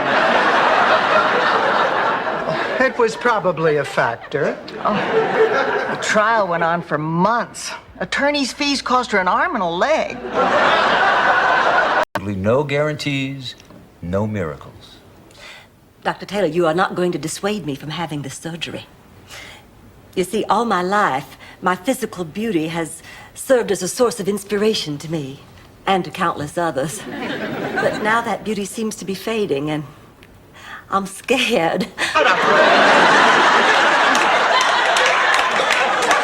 It was probably a factor. The trial went on for months. Attorney's fees cost her an arm and a leg. No guarantees, no miracles. Dr. Taylor, you are not going to dissuade me from having this surgery. You see, all my life, my physical beauty has served as a source of inspiration to me and to countless others. But now that beauty seems to be fading, and I'm scared.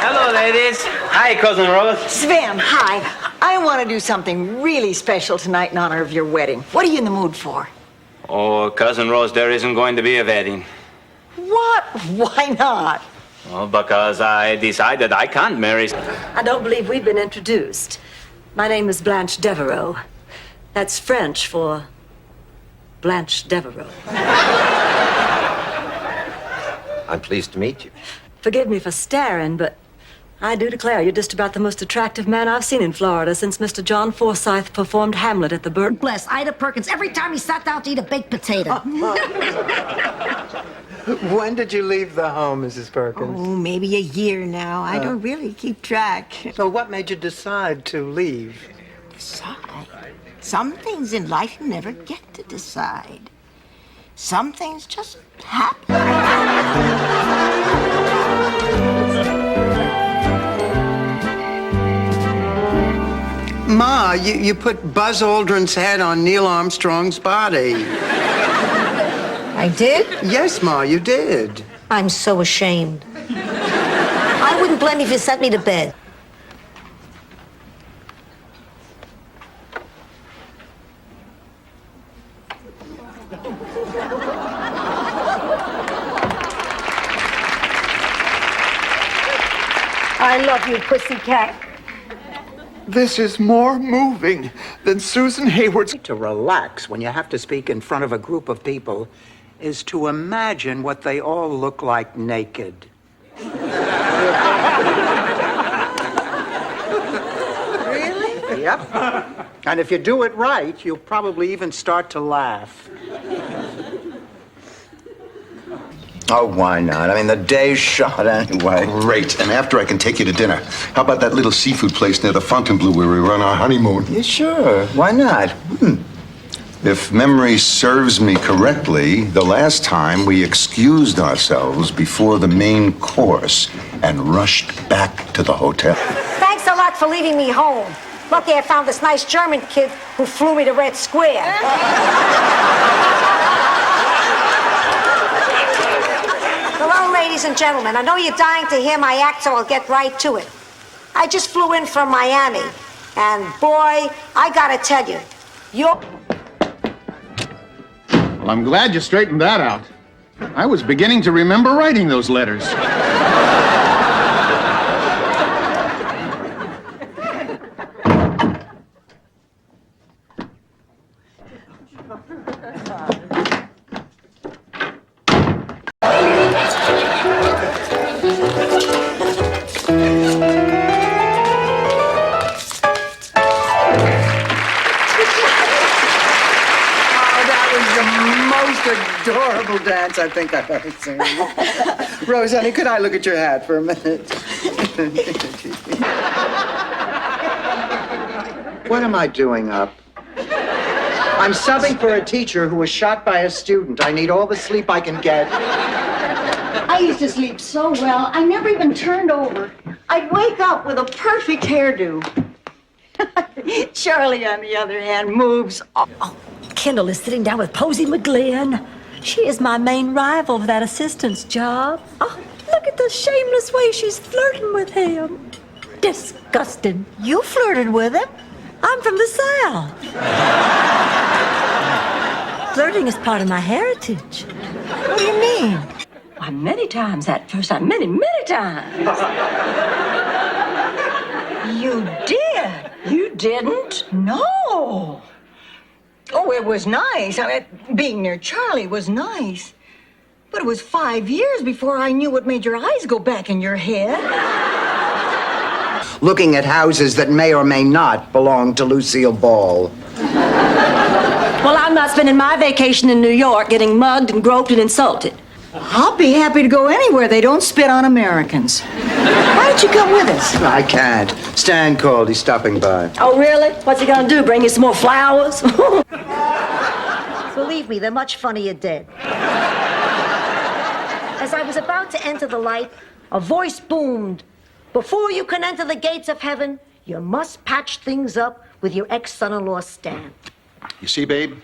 Hello, ladies. Hi, Cousin Rose. Sven, hi. I want to do something really special tonight in honor of your wedding. What are you in the mood for? Oh, Cousin Rose, there isn't going to be a wedding. What? Why not? Well, because I decided I can't marry. I don't believe we've been introduced. My name is Blanche Devereaux. That's French for Blanche Devereaux. I'm pleased to meet you. Forgive me for staring, but I do declare you're just about the most attractive man I've seen in Florida since Mr. John Forsythe performed Hamlet at the Burton. Bless Ida Perkins every time he sat down to eat a baked potato. When did you leave the home, Mrs. Perkins? Oh, maybe a year now. I don't really keep track. So what made you decide to leave? Decide? Some things in life you never get to decide. Some things just happen. Ma, you put Buzz Aldrin's head on Neil Armstrong's body. I did? Yes, Ma, you did. I'm so ashamed. I wouldn't blame you if you sent me to bed. I love you, pussycat. This is more moving than Susan Hayward's. To relax when you have to speak in front of a group of people is to imagine what they all look like naked. Really? Yep. And if you do it right, you'll probably even start to laugh. Oh, why not? I mean, the day's shot anyway. Great. And after I can take you to dinner. How about that little seafood place near the Fontainebleau where we were on our honeymoon? Yeah, sure. Why not? If memory serves me correctly, the last time we excused ourselves before the main course and rushed back to the hotel. Thanks a lot for leaving me home. Lucky I found this nice German kid who flew me to Red Square. Hello, ladies and gentlemen. I know you're dying to hear my act, so I'll get right to it. I just flew in from Miami, and boy, I gotta tell you, you're... Well, I'm glad you straightened that out. I was beginning to remember writing those letters. Adorable dance I think I've ever seen. Rose, honey, could I look at your hat for a minute? What am I doing up? I'm subbing for a teacher who was shot by a student. I need all the sleep I can get. I used to sleep so well, I never even turned over. I'd wake up with a perfect hairdo. Charlie, on the other hand, moves. Kendall is sitting down with Posey McGlynn. She is my main rival for that assistant's job. Oh, look at the shameless way she's flirting with him. Disgusting. You flirted with him? I'm from the South. Flirting is part of my heritage. What do you mean? Why, many times that first time. Many, many times. You did? You didn't? No. Oh, it was nice. I mean, being near Charlie was nice. But it was 5 years before I knew what made your eyes go back in your head. Looking at houses that may or may not belong to Lucille Ball. Well, I'm not spending my vacation in New York getting mugged and groped and insulted. I'll be happy to go anywhere they don't spit on Americans. Why don't you come with us? I can't. Stan called. He's stopping by. Oh, really? What's he gonna do? Bring you some more flowers? Believe me, they're much funnier dead. As I was about to enter the light, a voice boomed. Before you can enter the gates of heaven, you must patch things up with your ex-son-in-law, Stan. You see, babe,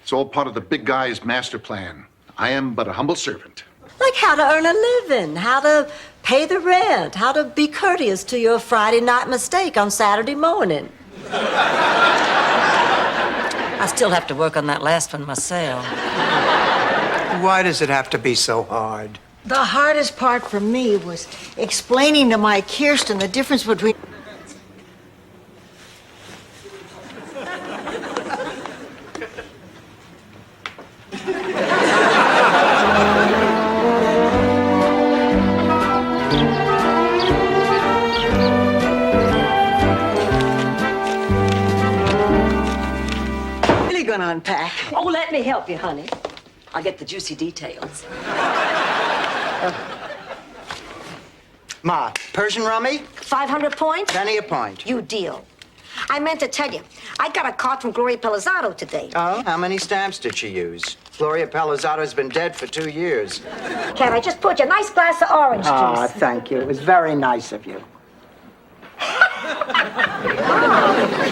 it's all part of the big guy's master plan. I am but a humble servant. Like how to earn a living, how to pay the rent, how to be courteous to your Friday night mistake on Saturday morning. I still have to work on that last one myself. Why does it have to be so hard? The hardest part for me was explaining to my Kirsten the difference between... Really gonna unpack. Oh, let me help you, honey. I'll get the juicy details. Ma, Persian rummy? 500 points? Penny a point. You deal. I meant to tell you, I got a card from Gloria Pelizzato today. Oh, how many stamps did she use? Gloria Pelizzato's been dead for 2 years. Ken, I just poured you a nice glass of orange juice. Ah, thank you. It was very nice of you. Is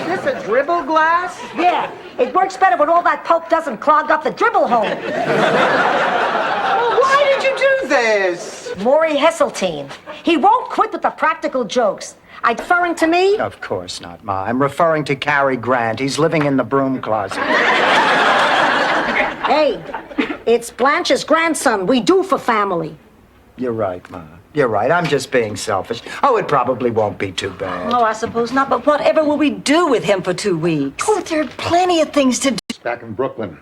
this a dribble glass? Yeah, it works better when all that pulp doesn't clog up the dribble hole. Well, why did you do this? Maury Heseltine. He won't quit with the practical jokes. Are you referring to me? Of course not, Ma. I'm referring to Cary Grant. He's living in the broom closet. Hey, it's Blanche's grandson. We do for family. You're right, Ma. You're right. I'm just being selfish. Oh, it probably won't be too bad. Oh, I suppose not, but whatever will we do with him for 2 weeks? Oh, there are plenty of things to do. Back in Brooklyn,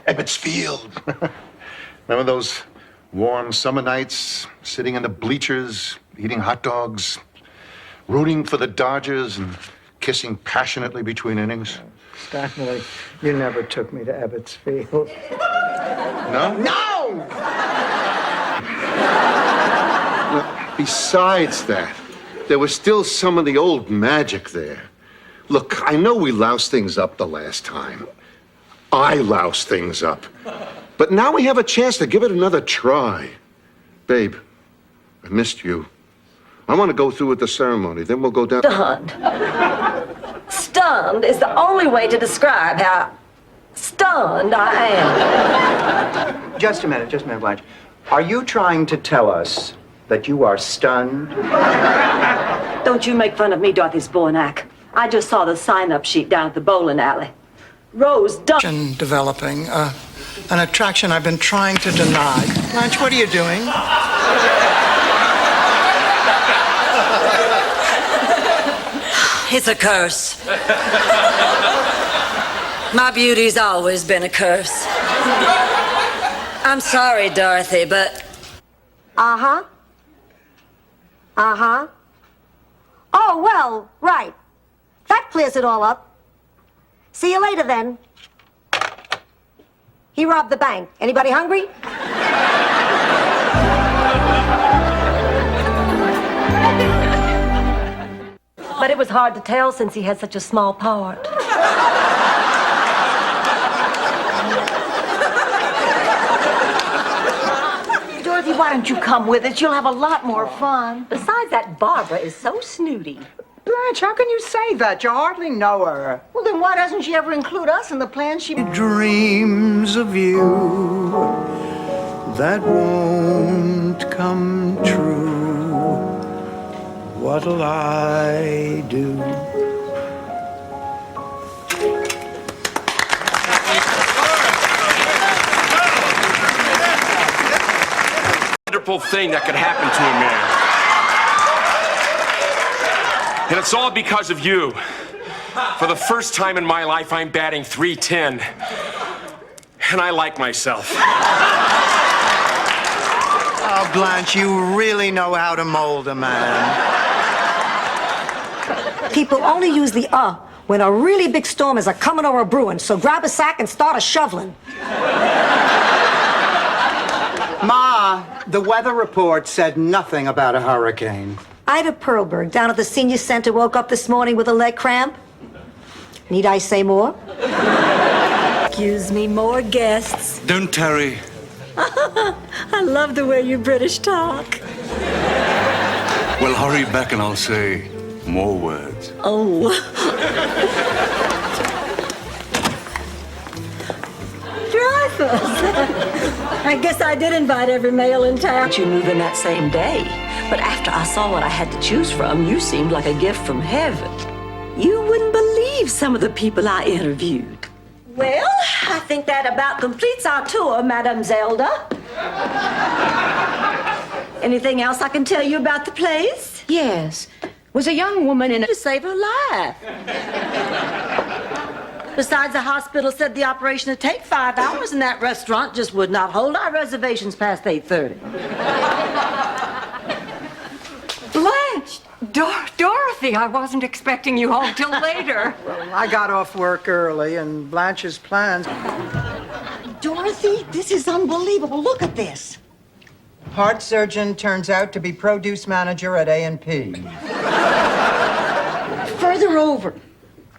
Ebbets Field. Remember those warm summer nights, sitting in the bleachers, eating hot dogs, rooting for the Dodgers and kissing passionately between innings? Stanley, you never took me to Ebbets Field. No? No! Well, besides that, there was still some of the old magic there. Look, I know we loused things up the last time. I loused things up. But now we have a chance to give it another try. Babe, I missed you. I want to go through with the ceremony, then we'll go down... Stunned. Stunned is the only way to describe how stunned I am. Just a minute, Blanche. Are you trying to tell us that you are stunned? Don't you make fun of me, Dorothy Spornak. I just saw the sign-up sheet down at the bowling alley. Rose Dunn. Developing an attraction I've been trying to deny. Blanche, what are you doing? It's a curse. My beauty's always been a curse. I'm sorry, Dorothy, but... Uh-huh. Uh-huh. Oh, well, right. That clears it all up. See you later, then. He robbed the bank. Anybody hungry? But it was hard to tell since he had such a small part. Dorothy, why don't you come with us? You'll have a lot more fun. Besides that, Barbara is so snooty. Blanche, how can you say that? You hardly know her. Well, then why doesn't she ever include us in the plans she... Dreams of you that won't come true. What'll I do? Wonderful thing that could happen to a man. And it's all because of you. For the first time in my life, I'm batting .310. And I like myself. Oh, Blanche, you really know how to mold a man. People only use the when a really big storm is a-coming or a brewing, so grab a sack and start a-shoveling. Ma, the weather report said nothing about a hurricane. Ida Perlberg down at the senior center woke up this morning with a leg cramp. Need I say more? Excuse me, more guests. Don't tarry. I love the way you British talk. Well, hurry back and I'll say more words. Oh. Dreyfus. I guess I did invite every male in town. You move in that same day. But after I saw what I had to choose from, you seemed like a gift from heaven. You wouldn't believe some of the people I interviewed. Well, I think that about completes our tour, Madame Zelda. Anything else I can tell you about the place? Yes. Was a young woman in to save her life. Besides, the hospital said the operation would take 5 hours, and that restaurant just would not hold our reservations past 8:30. Blanche! Dorothy, I wasn't expecting you home till later. Well, I got off work early, and Blanche's plans. Dorothy, this is unbelievable. Look at this. Heart surgeon turns out to be produce manager at A&P. Further over.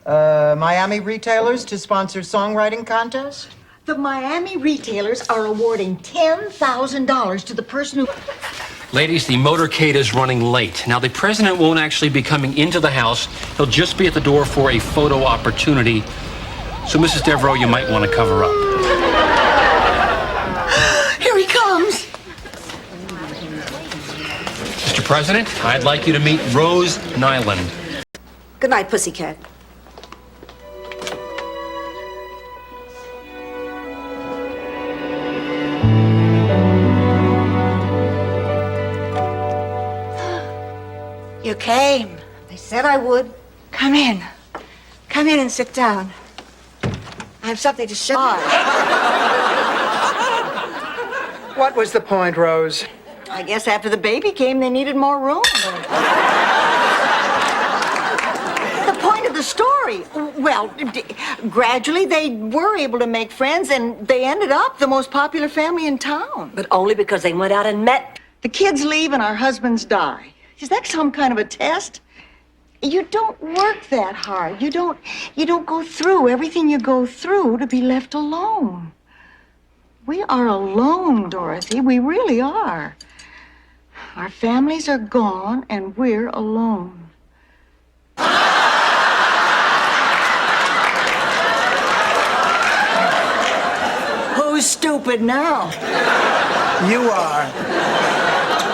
Miami retailers to sponsor songwriting contest? The Miami retailers are awarding $10,000 to the person who... Ladies, the motorcade is running late. Now, the president won't actually be coming into the house. He'll just be at the door for a photo opportunity. So, Mrs. Devereaux, you might want to cover up. Here he comes. Mr. President, I'd like you to meet Rose Nyland. Good night, pussycat. You came. I said I would. Come in. Come in and sit down. I have something to show you. What was the point, Rose? I guess after the baby came, they needed more room. The point of the story. Well, gradually they were able to make friends, and they ended up the most popular family in town. But only because they went out and met. The kids leave and our husbands die. Is that some kind of a test? You don't work that hard. You don't go through everything you go through to be left alone. We are alone, Dorothy. We really are. Our families are gone and we're alone. Who's stupid now? You are.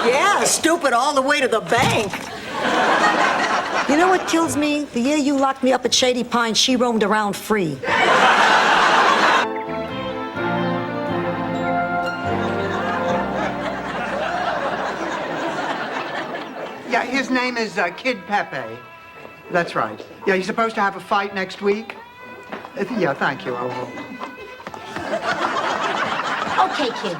Yeah, stupid all the way to the bank. You know what kills me? The year you locked me up at Shady Pines, she roamed around free. Yeah, his name is Kid Pepe. That's right. Yeah, he's supposed to have a fight next week. Yeah, thank you. I will. Okay, kid.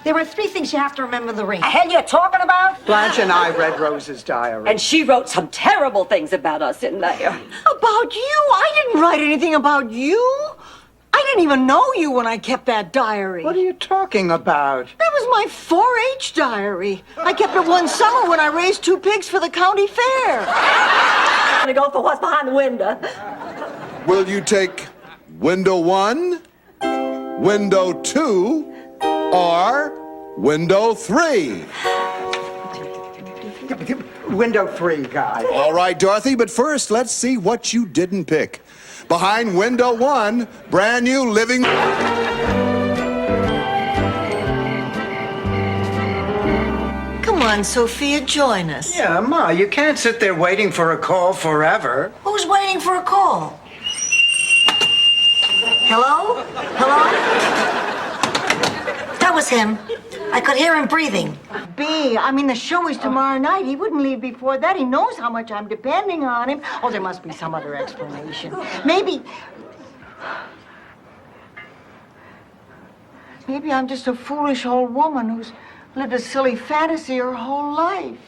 There are 3 things you have to remember in the ring. The hell you talking about? Blanche and I read Rose's diary. And she wrote some terrible things about us in there. About you? I didn't write anything about you. I didn't even know you when I kept that diary. What are you talking about? That was my 4-H diary. I kept it one summer when I raised 2 pigs for the county fair. I'm gonna go for what's behind the window. Will you take window 1, window 2, or window 3? Window 3, guy. All right, Dorothy, but first, let's see what you didn't pick. Behind window 1, brand new living... on, Sophia, join us. Yeah, Ma, you can't sit there waiting for a call forever. Who's waiting for a call? Hello? Hello? That was him. I could hear him breathing. B, I mean, the show is tomorrow night. He wouldn't leave before that. He knows how much I'm depending on him. Oh, there must be some other explanation. Maybe I'm just a foolish old woman who's lived a silly fantasy her whole life.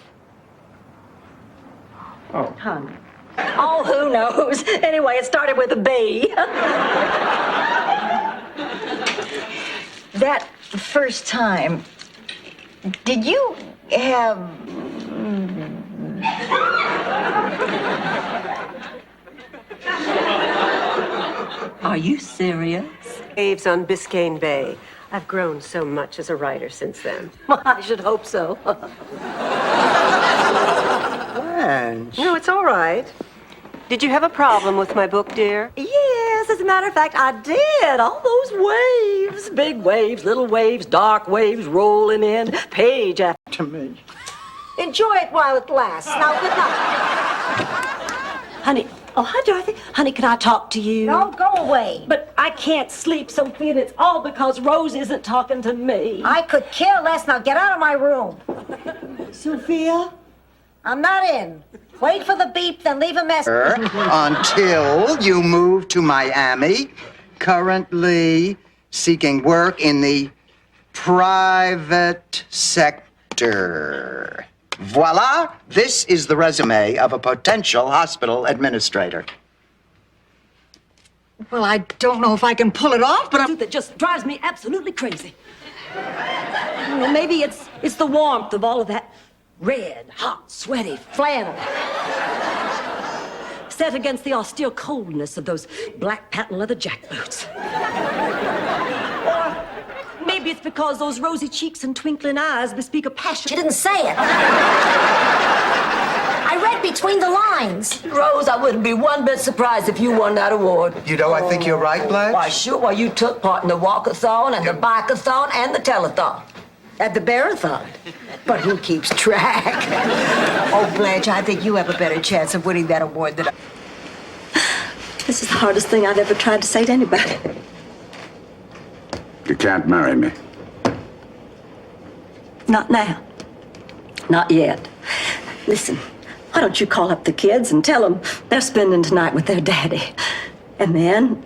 Oh. Honey. Oh, who knows? Anyway, it started with a B. That first time, did you have... Are you serious? Waves on Biscayne Bay. I've grown so much as a writer since then. Well, I should hope so. Blanche. No, it's all right. Did you have a problem with my book, dear? Yes, as a matter of fact, I did. All those waves. Big waves, little waves, dark waves rolling in, page after me. Enjoy it while it lasts. Now, good night. Honey, oh, hi, Dorothy. Honey, can I talk to you? No, go away. But I can't sleep, Sophia, and it's all because Rose isn't talking to me. I could care less. Now, get out of my room. Sophia? I'm not in. Wait for the beep, then leave a message. Until you move to Miami, currently seeking work in the private sector. Voila! This is the resume of a potential hospital administrator. Well, I don't know if I can pull it off, but That just drives me absolutely crazy. Well, maybe it's the warmth of all of that red, hot, sweaty flannel. Set against the austere coldness of those black patent leather jackboots. Or maybe it's because those rosy cheeks and twinkling eyes bespeak a passion. She didn't say it. I read between the lines. Rose, I wouldn't be one bit surprised if you won that award. You know, I think you're right, Blanche. Why, sure. Well, you took part in the walkathon and the bikeathon and the telethon. at the Bearathon. But who keeps track? Oh, Blanche, I think you have a better chance of winning that award than I. This is the hardest thing I've ever tried to say to anybody. You can't marry me. Not now. Not yet. Listen, why don't you call up the kids and tell them they're spending tonight with their daddy? And then,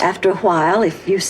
after a while, if you